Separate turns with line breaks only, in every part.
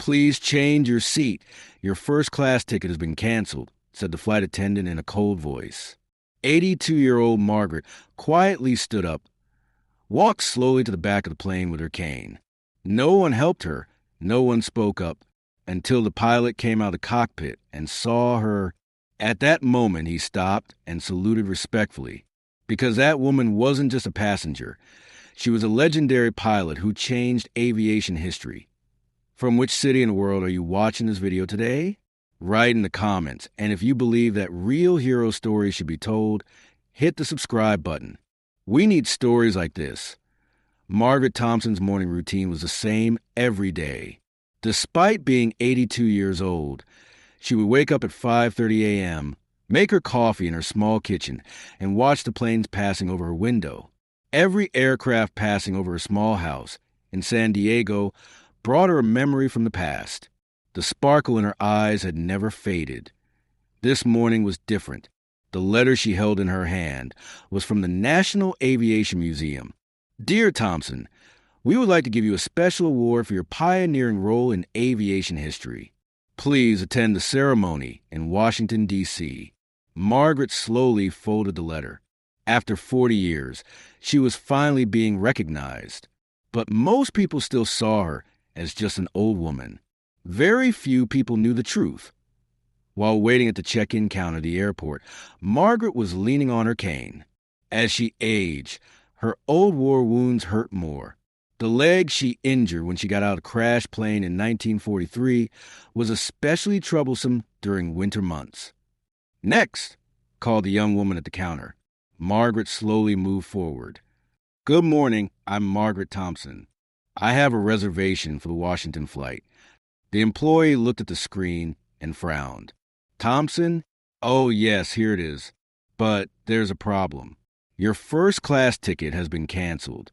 Please change your seat. Your first-class ticket has been canceled, said the flight attendant in a cold voice. 82-year-old Margaret quietly stood up, walked slowly to the back of the plane with her cane. No one helped her. No one spoke up until the pilot came out of the cockpit and saw her. At that moment, he stopped and saluted respectfully, because that woman wasn't just a passenger. She was a legendary pilot who changed aviation history. From which city in the world are you watching this video today? Write in the comments, and if you believe that real hero stories should be told, hit the subscribe button. We need stories like this. Margaret Thompson's morning routine was the same every day. Despite being 82 years old, she would wake up at 5:30 a.m., make her coffee in her small kitchen, and watch the planes passing over her window. Every aircraft passing over her small house in San Diego brought her a memory from the past. The sparkle in her eyes had never faded. This morning was different. The letter she held in her hand was from the National Aviation Museum. Dear Thompson, we would like to give you a special award for your pioneering role in aviation history. Please attend the ceremony in Washington, D.C. Margaret slowly folded the letter. After 40 years, she was finally being recognized. But most people still saw her as just an old woman. Very few people knew the truth. While waiting at the check-in counter at the airport, Margaret was leaning on her cane. As she aged, her old war wounds hurt more. The leg she injured when she got out of a crash plane in 1943 was especially troublesome during winter months. Next, called the young woman at the counter. Margaret slowly moved forward. Good morning, I'm Margaret Thompson. I have a reservation for the Washington flight. The employee looked at the screen and frowned. Thompson? Oh, yes, here it is. But there's a problem. Your first-class ticket has been canceled.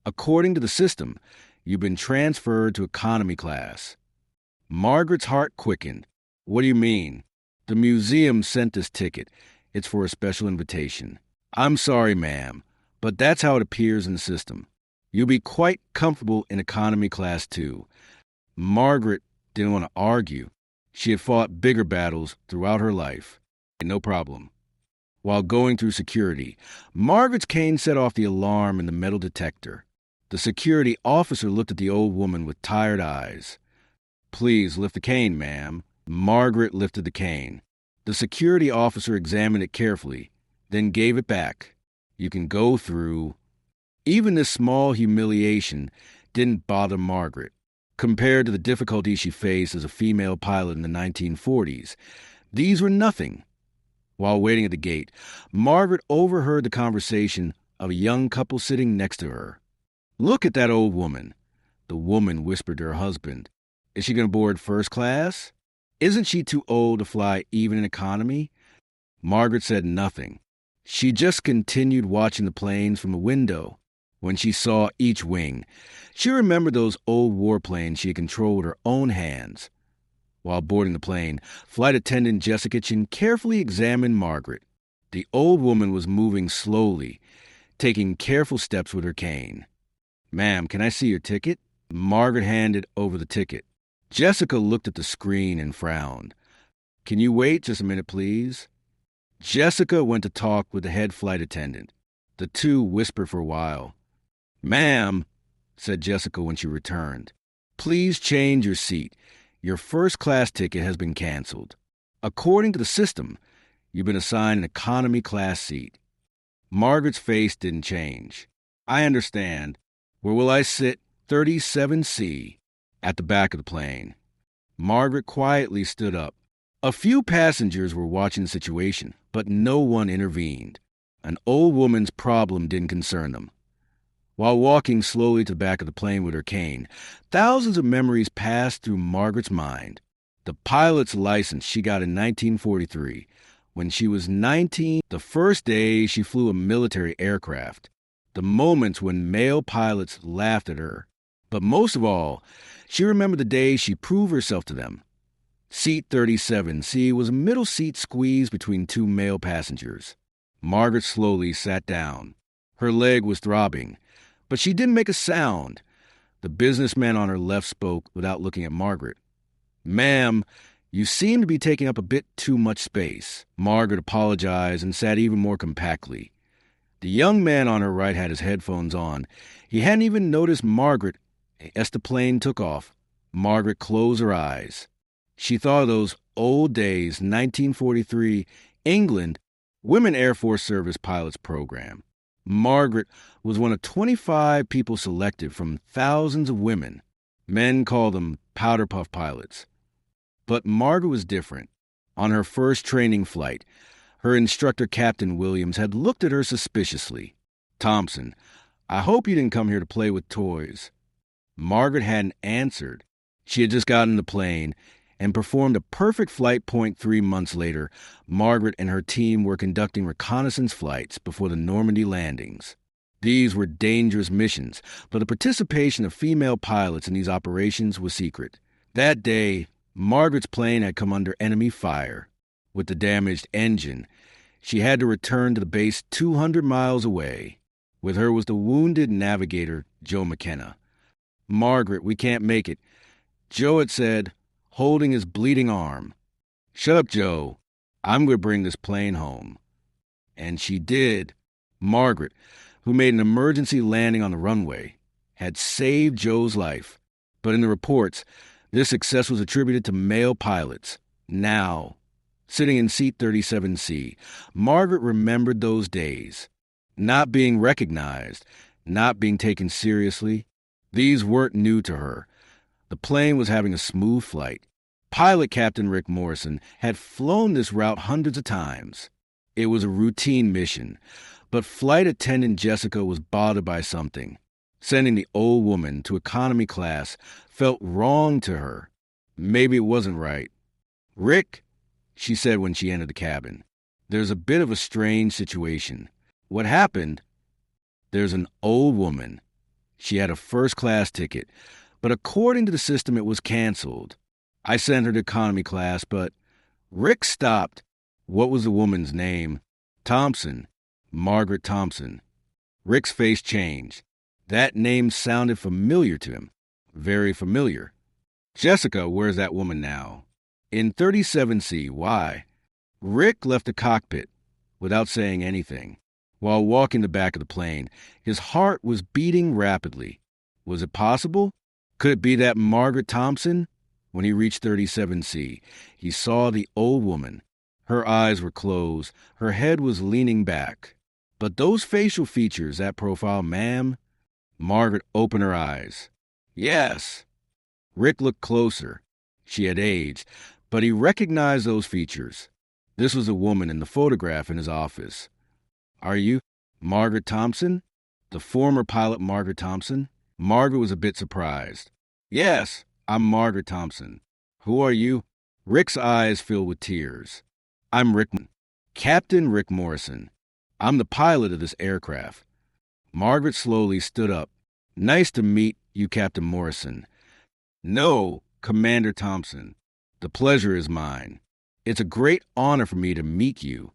According to the system, you've been transferred to economy class. Margaret's heart quickened. What do you mean? The museum sent this ticket. It's for a special invitation. I'm sorry, ma'am, but that's how it appears in the system. You'll be quite comfortable in economy class, too. Margaret didn't want to argue. She had fought bigger battles throughout her life. No problem. While going through security, Margaret's cane set off the alarm in the metal detector. The security officer looked at the old woman with tired eyes. Please lift the cane, ma'am. Margaret lifted the cane. The security officer examined it carefully, then gave it back. You can go through. Even this small humiliation didn't bother Margaret. Compared to the difficulties she faced as a female pilot in the 1940s, these were nothing. While waiting at the gate, Margaret overheard the conversation of a young couple sitting next to her. Look at that old woman. The woman whispered to her husband. Is she going to board first class? Isn't she too old to fly even in economy? Margaret said nothing. She just continued watching the planes from the window. When she saw each wing, she remembered those old warplanes she had controlled with her own hands. While boarding the plane, flight attendant Jessica Chin carefully examined Margaret. The old woman was moving slowly, taking careful steps with her cane. Ma'am, can I see your ticket? Margaret handed over the ticket. Jessica looked at the screen and frowned. Can you wait just a minute, please? Jessica went to talk with the head flight attendant. The two whispered for a while. Ma'am, said Jessica when she returned, please change your seat. Your first-class ticket has been canceled. According to the system, you've been assigned an economy class seat. Margaret's face didn't change. I understand. Where will I sit? 37C, at the back of the plane. Margaret quietly stood up. A few passengers were watching the situation, but no one intervened. An old woman's problem didn't concern them. While walking slowly to the back of the plane with her cane, thousands of memories passed through Margaret's mind. The pilot's license she got in 1943. When she was 19, the first day she flew a military aircraft. The moments when male pilots laughed at her. But most of all, she remembered the day she proved herself to them. Seat 37C was a middle seat squeezed between two male passengers. Margaret slowly sat down. Her leg was throbbing, but she didn't make a sound. The businessman on her left spoke without looking at Margaret. "Ma'am, you seem to be taking up a bit too much space." Margaret apologized and sat even more compactly. The young man on her right had his headphones on. He hadn't even noticed Margaret as the plane took off. Margaret closed her eyes. She thought of those old days, 1943, England, Women Air Force Service Pilots Program. Margaret was one of 25 people selected from thousands of women. Men called them powder puff pilots. But Margaret was different. On her first training flight, her instructor, Captain Williams, had looked at her suspiciously. "Thompson, I hope you didn't come here to play with toys." Margaret hadn't answered. She had just gotten in the plane and performed a perfect flight. 3 months later, Margaret and her team were conducting reconnaissance flights before the Normandy landings. These were dangerous missions, but the participation of female pilots in these operations was secret. That day, Margaret's plane had come under enemy fire. With the damaged engine, she had to return to the base 200 miles away. With her was the wounded navigator, Joe McKenna. "Margaret, we can't make it," Joe had said, holding his bleeding arm. "Shut up, Joe. I'm going to bring this plane home." And she did. Margaret, who made an emergency landing on the runway, had saved Joe's life. But in the reports, this success was attributed to male pilots. Now, sitting in seat 37C, Margaret remembered those days. Not being recognized, not being taken seriously, these weren't new to her. The plane was having a smooth flight. Pilot Captain Rick Morrison had flown this route hundreds of times. It was a routine mission, but flight attendant Jessica was bothered by something. Sending the old woman to economy class felt wrong to her. Maybe it wasn't right. "Rick," she said when she entered the cabin, "there's a bit of a strange situation." "What happened?" "There's an old woman. She had a first-class ticket, but according to the system, it was canceled. I sent her to economy class, but—" Rick stopped. What was the woman's name? "Thompson. Margaret Thompson." Rick's face changed. That name sounded familiar to him. Very familiar. "Jessica, where's that woman now?" "In 37C. Why?" Rick left the cockpit without saying anything. While walking the back of the plane, his heart was beating rapidly. Was it possible? Could it be that Margaret Thompson? When he reached 37C, he saw the old woman. Her eyes were closed. Her head was leaning back. But those facial features, that profile, "Ma'am?" Margaret opened her eyes. "Yes." Rick looked closer. She had aged, but he recognized those features. This was a woman in the photograph in his office. "Are you Margaret Thompson? The former pilot Margaret Thompson?" Margaret was a bit surprised. "Yes, I'm Margaret Thompson. Who are you?" Rick's eyes filled with tears. "I'm Captain Rick Morrison. I'm the pilot of this aircraft." Margaret slowly stood up. "Nice to meet you, Captain Morrison." "No, Commander Thompson. The pleasure is mine. It's a great honor for me to meet you."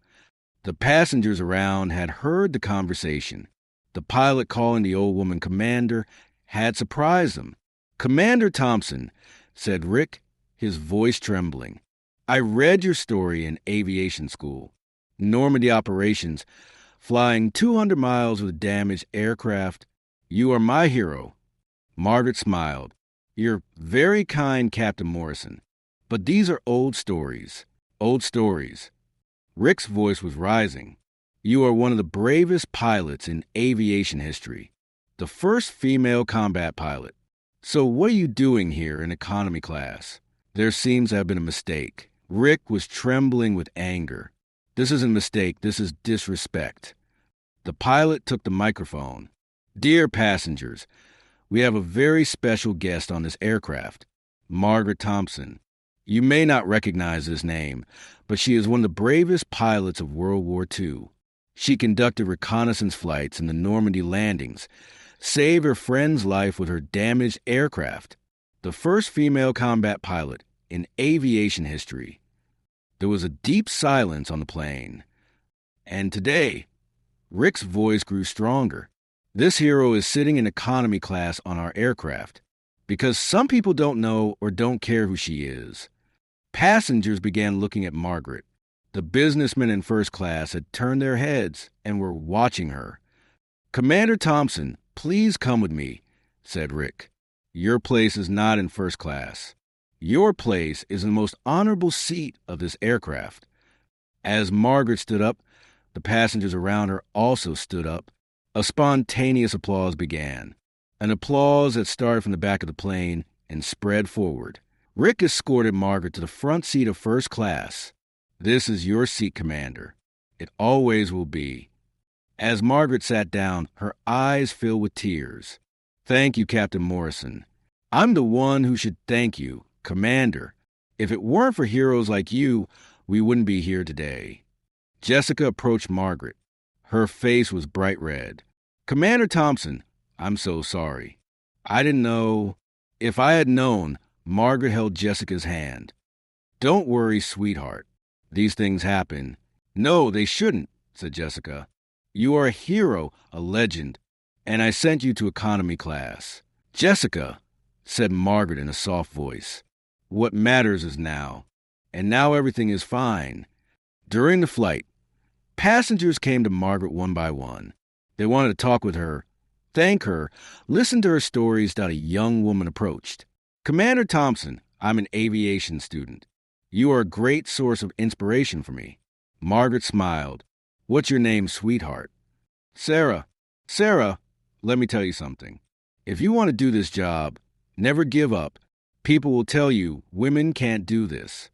The passengers around had heard the conversation. The pilot calling the old woman Commander had surprised them. "Commander Thompson," said Rick, his voice trembling. "I read your story in aviation school. Normandy operations, flying 200 miles with a damaged aircraft. You are my hero." Margaret smiled. "You're very kind, Captain Morrison. But these are old stories. Old stories." Rick's voice was rising. "You are one of the bravest pilots in aviation history. The first female combat pilot. So what are you doing here in economy class?" There seems to have been a mistake. Rick was trembling with anger. "This isn't a mistake. This is disrespect." The pilot took the microphone. "Dear passengers, we have a very special guest on this aircraft, Margaret Thompson. You may not recognize this name, but she is one of the bravest pilots of World War II. She conducted reconnaissance flights in the Normandy landings, saved her friend's life with her damaged aircraft, the first female combat pilot in aviation history." There was a deep silence on the plane. "And today," Rick's voice grew stronger, "this hero is sitting in economy class on our aircraft because some people don't know or don't care who she is. Passengers began looking at Margaret. The businessmen in first class had turned their heads and were watching her. "Commander Thompson, please come with me," said Rick. "Your place is not in first class. Your place is in the most honorable seat of this aircraft." As Margaret stood up, the passengers around her also stood up. A spontaneous applause began, an applause that started from the back of the plane and spread forward. Rick escorted Margaret to the front seat of first class. "This is your seat, Commander. It always will be." As Margaret sat down, her eyes filled with tears. "Thank you, Captain Morrison. I'm the one who should thank you, Commander. If it weren't for heroes like you, we wouldn't be here today." Jessica approached Margaret. Her face was bright red. "Commander Thompson, I'm so sorry. I didn't know." If I had known, Margaret held Jessica's hand. "Don't worry, sweetheart. These things happen." "No, they shouldn't," said Jessica. "You are a hero, a legend, and I sent you to economy class." "Jessica," said Margaret in a soft voice, "what matters is now. And now everything is fine." During the flight, passengers came to Margaret one by one. They wanted to talk with her, thank her, listen to her stories that a young woman approached. "Commander Thompson, I'm an aviation student. You are a great source of inspiration for me." Margaret smiled. "What's your name, sweetheart?" "Sarah." "Sarah, let me tell you something. If you want to do this job, never give up. People will tell you women can't do this.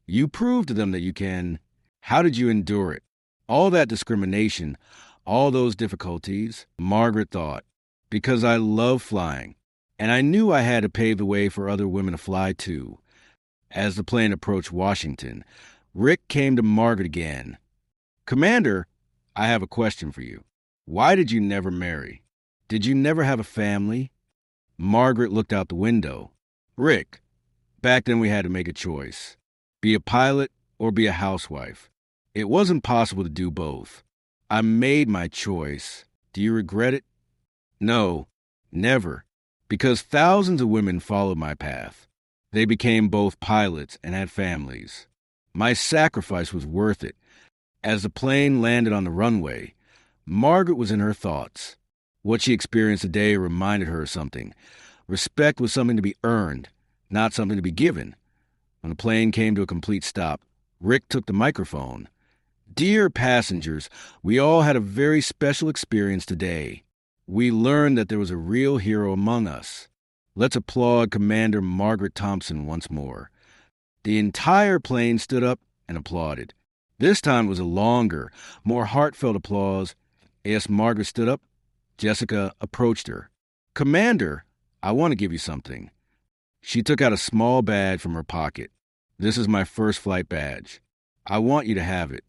You prove to them that you can. How did you endure it? All that discrimination, all those difficulties," Margaret thought, "because I love flying, and I knew I had to pave the way for other women to fly too." As the plane approached Washington, Rick came to Margaret again. "Commander, I have a question for you. Why did you never marry? Did you never have a family?" Margaret looked out the window. "Rick, back then we had to make a choice. Be a pilot or be a housewife. It wasn't possible to do both. I made my choice. Do you regret it?" "No, never, because thousands of women followed my path. They became both pilots and had families. My sacrifice was worth it." As the plane landed on the runway, Margaret was in her thoughts. What she experienced today reminded her of something. Respect was something to be earned, not something to be given. When the plane came to a complete stop, Rick took the microphone. "Dear passengers, we all had a very special experience today. We learned that there was a real hero among us. Let's applaud Commander Margaret Thompson once more." The entire plane stood up and applauded. This time was a longer, more heartfelt applause. As Margaret stood up, Jessica approached her. "Commander, I want to give you something." She took out a small badge from her pocket. "This is my first flight badge. I want you to have it."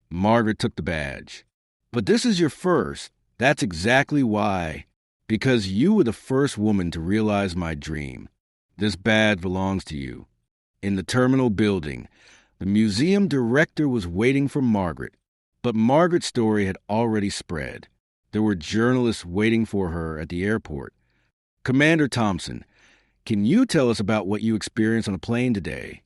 Margaret took the badge. "But this is your first. That's exactly why. Because you were the first woman to realize my dream. This badge belongs to you." In the terminal building, the museum director was waiting for Margaret, but Margaret's story had already spread. There were journalists waiting for her at the airport. "Commander Thompson, can you tell us about what you experienced on the plane today?"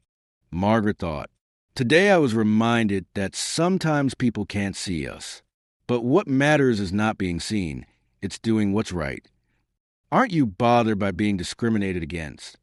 Margaret thought. "Today I was reminded that sometimes people can't see us. But what matters is not being seen. It's doing what's right. Aren't you bothered by being discriminated against?"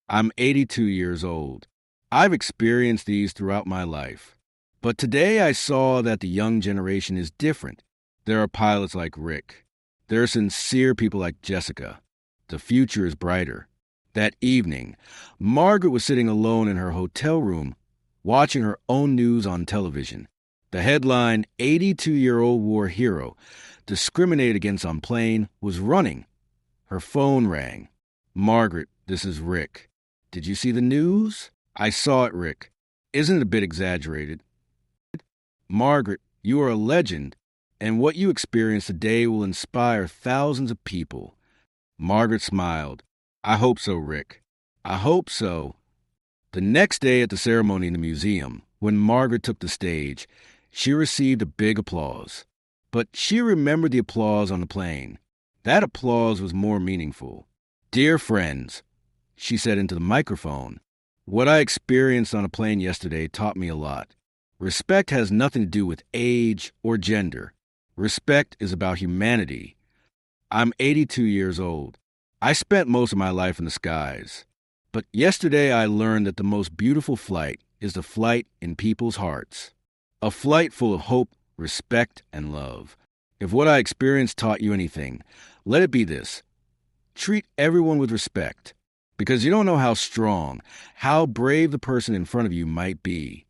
"I'm 82 years old. I've experienced these throughout my life. But today I saw that the young generation is different. There are pilots like Rick. There are sincere people like Jessica. The future is brighter." That evening, Margaret was sitting alone in her hotel room, watching her own news on television. The headline, "82-year-old war hero discriminated against on plane," was running. Her phone rang. "Margaret, this is Rick. Did you see the news?" "I saw it, Rick. Isn't it a bit exaggerated?" "Margaret, you are a legend, and what you experienced today will inspire thousands of people." Margaret smiled. "I hope so, Rick. I hope so." The next day at the ceremony in the museum, when Margaret took the stage, she received a big applause. But she remembered the applause on the plane. That applause was more meaningful. Dear friends, she said into the microphone, what I experienced on a plane yesterday taught me a lot. Respect has nothing to do with age or gender. Respect is about humanity. I'm 82 years old. I spent most of my life in the skies. But yesterday I learned that the most beautiful flight is the flight in people's hearts. A flight full of hope, respect, and love. If what I experienced taught you anything, let it be this. Treat everyone with respect, because you don't know how strong, how brave the person in front of you might be.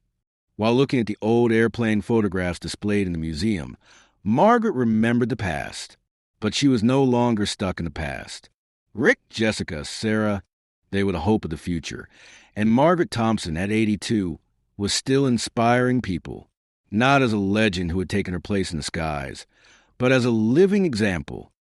While looking at the old airplane photographs displayed in the museum, Margaret remembered the past, but she was no longer stuck in the past. Rick, Jessica, Sarah, they were the hope of the future, and Margaret Thompson, at 82, was still inspiring people, not as a legend who had taken her place in the skies, but as a living example